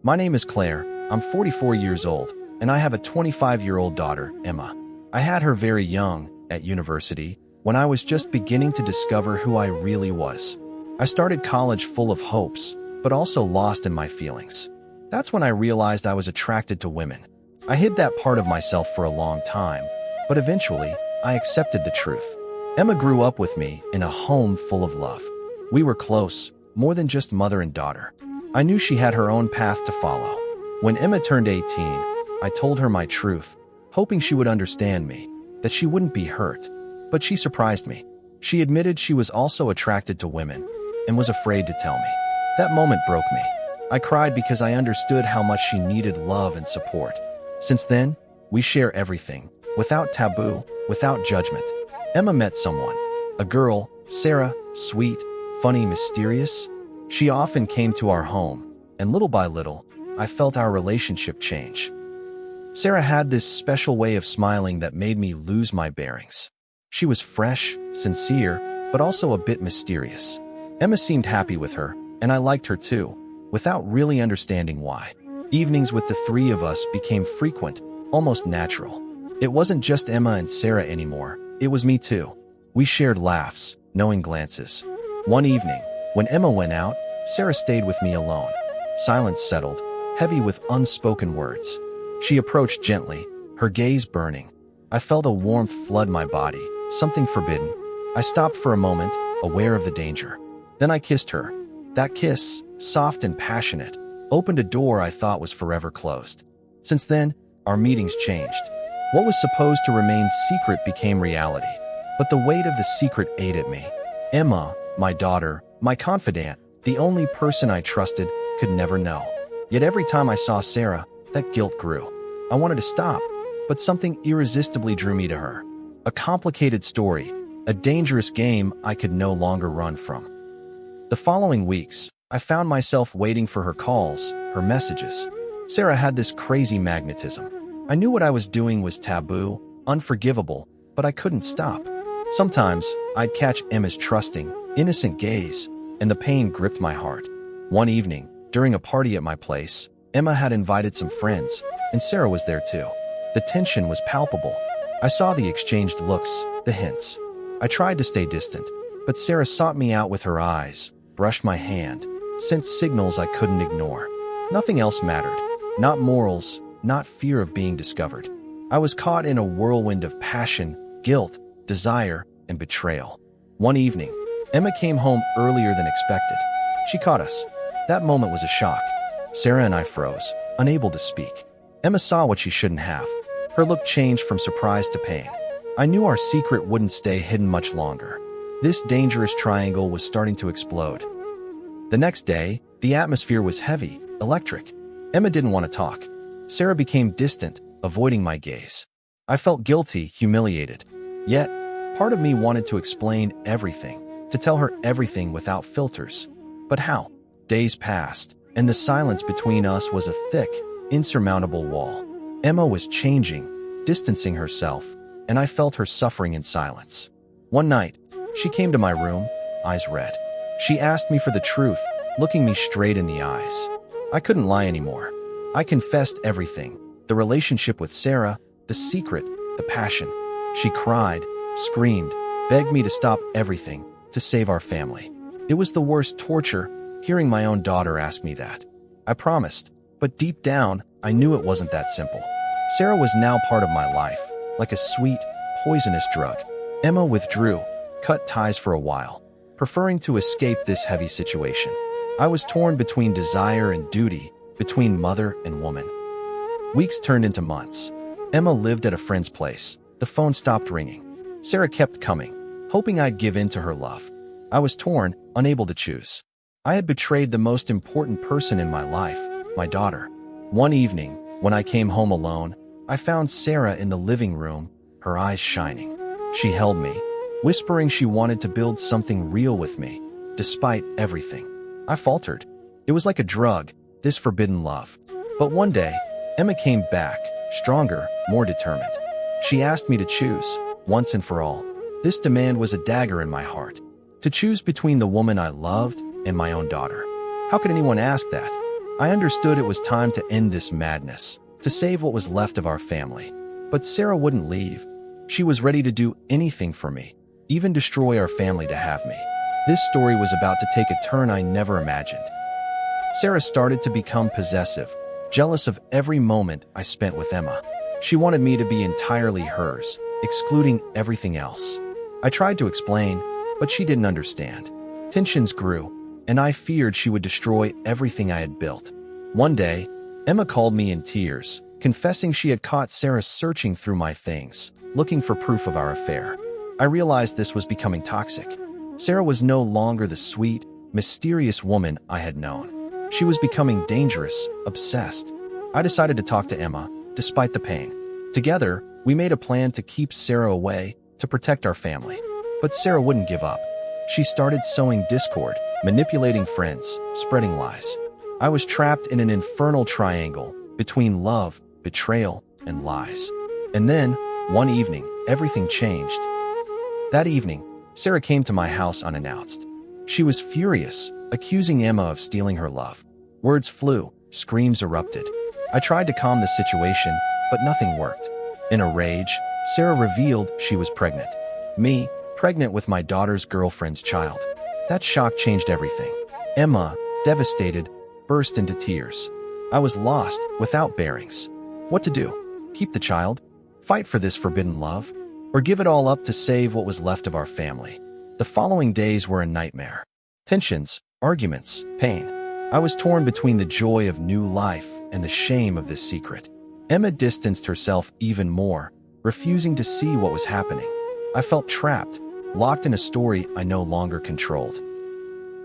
My name is Claire, I'm 44 years old, and I have a 25-year-old daughter, Emma. I had her very young, at university, when I was just beginning to discover who I really was. I started college full of hopes, but also lost in my feelings. That's when I realized I was attracted to women. I hid that part of myself for a long time, but eventually, I accepted the truth. Emma grew up with me in a home full of love. We were close, more than just mother and daughter. I knew she had her own path to follow. When Emma turned 18, I told her my truth, hoping she would understand me, that she wouldn't be hurt. But she surprised me. She admitted she was also attracted to women and was afraid to tell me. That moment broke me. I cried because I understood how much she needed love and support. Since then, we share everything, without taboo, without judgment. Emma met someone, a girl, Sarah, sweet, funny, mysterious. She often came to our home, and little by little, I felt our relationship change. Sarah had this special way of smiling that made me lose my bearings. She was fresh, sincere, but also a bit mysterious. Emma seemed happy with her, and I liked her too, without really understanding why. Evenings with the three of us became frequent, almost natural. It wasn't just Emma and Sarah anymore, it was me too. We shared laughs, knowing glances. One evening, when Emma went out, Sarah stayed with me alone. Silence settled, heavy with unspoken words. She approached gently, her gaze burning. I felt a warmth flood my body, something forbidden. I stopped for a moment, aware of the danger. Then I kissed her. That kiss, soft and passionate, opened a door I thought was forever closed. Since then, our meetings changed. What was supposed to remain secret became reality. But the weight of the secret ate at me. Emma, my daughter, my confidant, the only person I trusted, could never know. Yet every time I saw Sarah, that guilt grew. I wanted to stop, but something irresistibly drew me to her. A complicated story, a dangerous game I could no longer run from. The following weeks, I found myself waiting for her calls, her messages. Sarah had this crazy magnetism. I knew what I was doing was taboo, unforgivable, but I couldn't stop. Sometimes, I'd catch Emma's trusting, innocent gaze, and the pain gripped my heart. One evening, during a party at my place, Emma had invited some friends, and Sarah was there too. The tension was palpable. I saw the exchanged looks, the hints. I tried to stay distant, but Sarah sought me out with her eyes, brushed my hand, sent signals I couldn't ignore. Nothing else mattered. Not morals, not fear of being discovered. I was caught in a whirlwind of passion, guilt, desire, and betrayal. One evening, Emma came home earlier than expected. She caught us. That moment was a shock. Sarah and I froze, unable to speak. Emma saw what she shouldn't have. Her look changed from surprise to pain. I knew our secret wouldn't stay hidden much longer. This dangerous triangle was starting to explode. The next day, the atmosphere was heavy, electric. Emma didn't want to talk. Sarah became distant, avoiding my gaze. I felt guilty, humiliated. Yet, part of me wanted to explain everything, to tell her everything without filters. But how? Days passed, and the silence between us was a thick, insurmountable wall. Emma was changing, distancing herself, and I felt her suffering in silence. One night, she came to my room, eyes red. She asked me for the truth, looking me straight in the eyes. I couldn't lie anymore. I confessed everything, the relationship with Sarah, the secret, the passion. She cried, screamed, begged me to stop everything, to save our family. It was the worst torture, hearing my own daughter ask me that. I promised, but deep down, I knew it wasn't that simple. Sarah was now part of my life, like a sweet, poisonous drug. Emma withdrew, cut ties for a while, preferring to escape this heavy situation. I was torn between desire and duty, between mother and woman. Weeks turned into months. Emma lived at a friend's place. The phone stopped ringing. Sarah kept coming, hoping I'd give in to her love. I was torn, unable to choose. I had betrayed the most important person in my life, my daughter. One evening, when I came home alone, I found Sarah in the living room, her eyes shining. She held me, whispering she wanted to build something real with me, despite everything. I faltered. It was like a drug, this forbidden love. But one day, Emma came back, stronger, more determined. She asked me to choose, once and for all. This demand was a dagger in my heart. To choose between the woman I loved and my own daughter. How could anyone ask that? I understood it was time to end this madness, to save what was left of our family. But Sarah wouldn't leave. She was ready to do anything for me, even destroy our family to have me. This story was about to take a turn I never imagined. Sarah started to become possessive, jealous of every moment I spent with Emma. She wanted me to be entirely hers, excluding everything else. I tried to explain, but she didn't understand. Tensions grew, and I feared she would destroy everything I had built. One day, Emma called me in tears, confessing she had caught Sarah searching through my things, looking for proof of our affair. I realized this was becoming toxic. Sarah was no longer the sweet, mysterious woman I had known. She was becoming dangerous, obsessed. I decided to talk to Emma, despite the pain. Together, we made a plan to keep Sarah away, to protect our family. But Sarah wouldn't give up. She started sowing discord, manipulating friends, spreading lies. I was trapped in an infernal triangle between love, betrayal, and lies. And then, one evening, everything changed. That evening, Sarah came to my house unannounced. She was furious, accusing Emma of stealing her love. Words flew, screams erupted. I tried to calm the situation, but nothing worked. In a rage, Sarah revealed she was pregnant. Me, pregnant with my daughter's girlfriend's child. That shock changed everything. Emma, devastated, burst into tears. I was lost, without bearings. What to do? Keep the child? Fight for this forbidden love? Or give it all up to save what was left of our family? The following days were a nightmare. Tensions, arguments, pain. I was torn between the joy of new life and the shame of this secret. Emma distanced herself even more, refusing to see what was happening. I felt trapped, locked in a story I no longer controlled.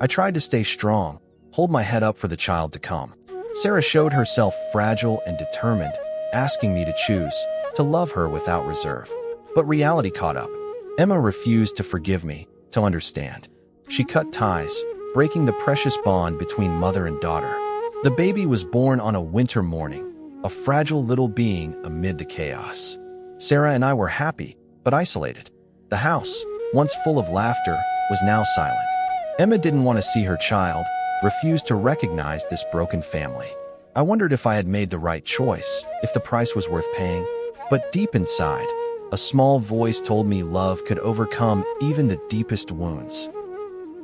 I tried to stay strong, hold my head up for the child to come. Sarah showed herself fragile and determined, asking me to choose, to love her without reserve. But reality caught up. Emma refused to forgive me, to understand. She cut ties, breaking the precious bond between mother and daughter. The baby was born on a winter morning, a fragile little being amid the chaos. Sarah and I were happy, but isolated. The house, once full of laughter, was now silent. Emma didn't want to see her child, refused to recognize this broken family. I wondered if I had made the right choice, if the price was worth paying. But deep inside, a small voice told me love could overcome even the deepest wounds.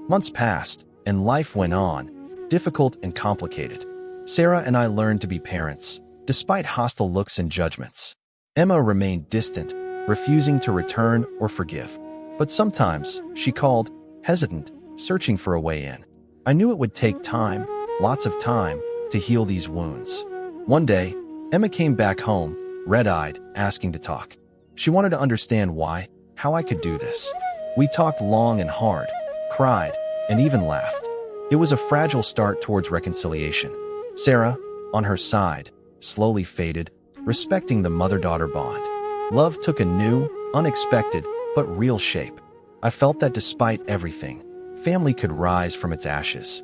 Months passed, and life went on, difficult and complicated. Sarah and I learned to be parents, despite hostile looks and judgments. Emma remained distant, refusing to return or forgive. But sometimes, she called, hesitant, searching for a way in. I knew it would take time, lots of time, to heal these wounds. One day, Emma came back home, red-eyed, asking to talk. She wanted to understand why, how I could do this. We talked long and hard, cried, and even laughed. It was a fragile start towards reconciliation. Sarah, on her side, slowly faded, respecting the mother-daughter bond. Love took a new, unexpected, but real shape. I felt that despite everything, family could rise from its ashes.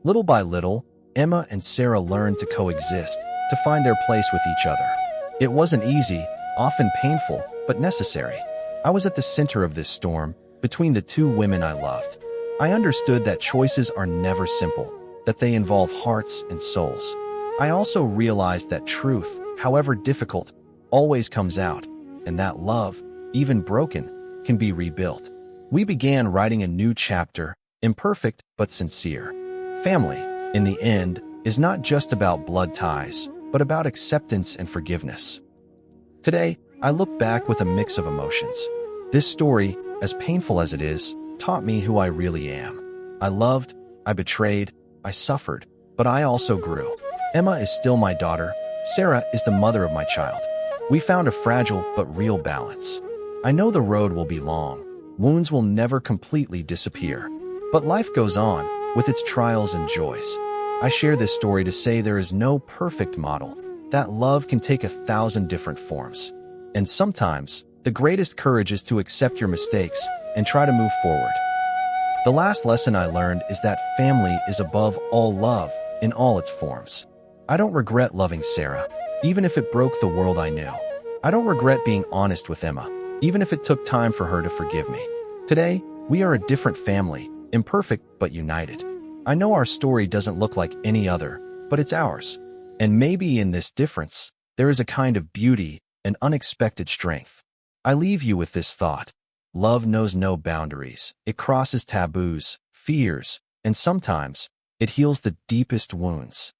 Little by little, Emma and Sarah learned to coexist, to find their place with each other. It wasn't easy, often painful, but necessary. I was at the center of this storm, between the two women I loved. I understood that choices are never simple, that they involve hearts and souls. I also realized that truth, however difficult, always comes out, and that love, even broken, can be rebuilt. We began writing a new chapter, imperfect but sincere. Family, in the end, is not just about blood ties, but about acceptance and forgiveness. Today, I look back with a mix of emotions. This story, as painful as it is, taught me who I really am. I loved, I betrayed, I suffered, but I also grew. Emma is still my daughter. Sarah is the mother of my child. We found a fragile but real balance. I know the road will be long. Wounds will never completely disappear. But life goes on, with its trials and joys. I share this story to say there is no perfect model, that love can take 1,000 different forms. And sometimes, the greatest courage is to accept your mistakes and try to move forward. The last lesson I learned is that family is above all love, in all its forms. I don't regret loving Sarah, even if it broke the world I knew. I don't regret being honest with Emma, even if it took time for her to forgive me. Today, we are a different family, imperfect but united. I know our story doesn't look like any other, but it's ours. And maybe in this difference, there is a kind of beauty and unexpected strength. I leave you with this thought. Love knows no boundaries. It crosses taboos, fears, and sometimes it heals the deepest wounds.